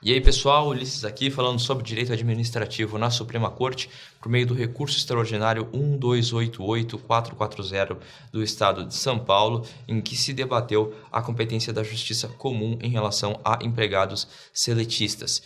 E aí pessoal, Ulisses aqui falando sobre direito administrativo na Suprema Corte por meio do recurso extraordinário 1288440 do Estado de São Paulo, em que se debateu a competência da Justiça Comum em relação a empregados seletistas.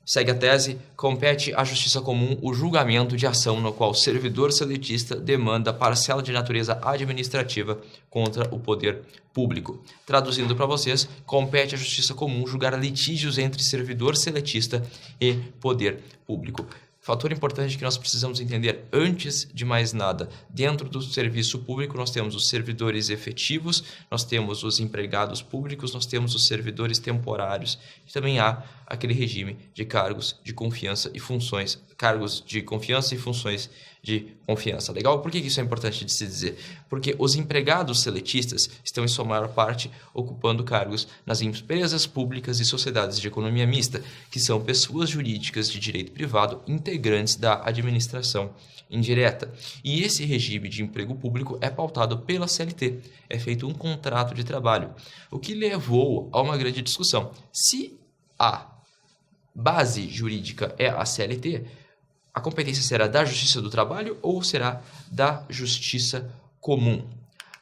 Segue a tese, compete à Justiça Comum o julgamento de ação no qual o servidor seletista demanda parcela de natureza administrativa contra o poder público. Traduzindo para vocês, compete à Justiça Comum julgar litígios entre servidor seletista e poder público. Fator importante que nós precisamos entender antes de mais nada, dentro do serviço público nós temos os servidores efetivos, nós temos os empregados públicos, nós temos os servidores temporários e também há aquele regime de cargos de confiança e funções, cargos de confiança e funções de confiança. Legal? Por que isso é importante de se dizer? Porque os empregados seletistas estão em sua maior parte ocupando cargos nas empresas públicas e sociedades de economia mista, que são pessoas jurídicas de direito privado integrantes da administração indireta. E esse regime de emprego público é pautado pela CLT, é feito um contrato de trabalho, o que levou a uma grande discussão. Se a base jurídica é a CLT, a competência será da Justiça do Trabalho ou será da Justiça Comum?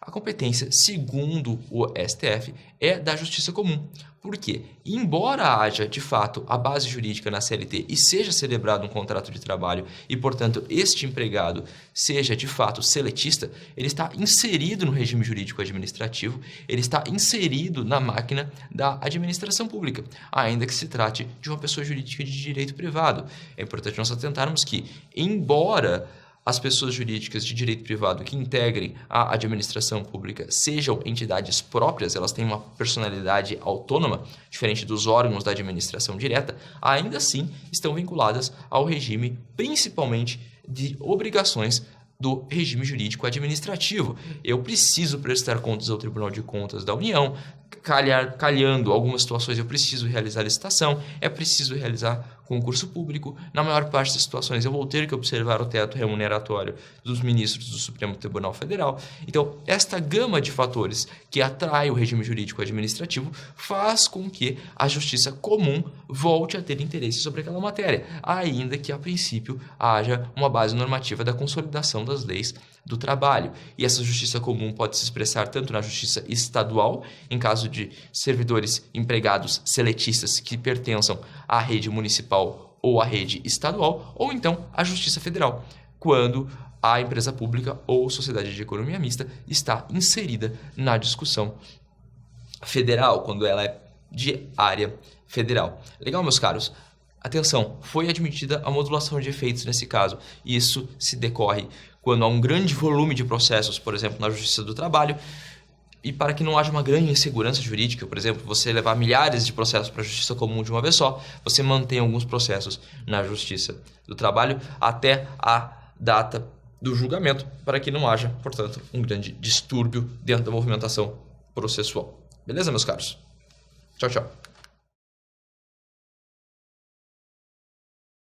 A competência, segundo o STF, é da Justiça Comum. Por quê? Embora haja, de fato, a base jurídica na CLT e seja celebrado um contrato de trabalho e, portanto, este empregado seja, de fato, seletista, ele está inserido no regime jurídico administrativo, ele está inserido na máquina da administração pública, ainda que se trate de uma pessoa jurídica de direito privado. É importante nós atentarmos que, embora as pessoas jurídicas de direito privado que integrem a administração pública sejam entidades próprias, elas têm uma personalidade autônoma, diferente dos órgãos da administração direta, ainda assim estão vinculadas ao regime, principalmente de obrigações do regime jurídico administrativo. Eu preciso prestar contas ao Tribunal de Contas da União, calhando algumas situações eu preciso realizar licitação, é preciso realizar concurso público. Na maior parte das situações eu vou ter que observar o teto remuneratório dos ministros do Supremo Tribunal Federal. Então, esta gama de fatores que atrai o regime jurídico administrativo faz com que a Justiça Comum volte a ter interesse sobre aquela matéria, ainda que a princípio haja uma base normativa da consolidação das leis do trabalho. E essa Justiça Comum pode se expressar tanto na Justiça Estadual, em caso de servidores empregados seletistas que pertençam à rede municipal ou à rede estadual, ou então à Justiça Federal, quando a empresa pública ou sociedade de economia mista está inserida na discussão federal, quando ela é de área federal. Legal, meus caros? Atenção, foi admitida a modulação de efeitos nesse caso. Isso se decorre quando há um grande volume de processos, por exemplo, na Justiça do Trabalho, e para que não haja uma grande insegurança jurídica, por exemplo, você levar milhares de processos para a Justiça Comum de uma vez só, você mantém alguns processos na Justiça do Trabalho até a data do julgamento, para que não haja, portanto, um grande distúrbio dentro da movimentação processual. Beleza, meus caros? Tchau, tchau.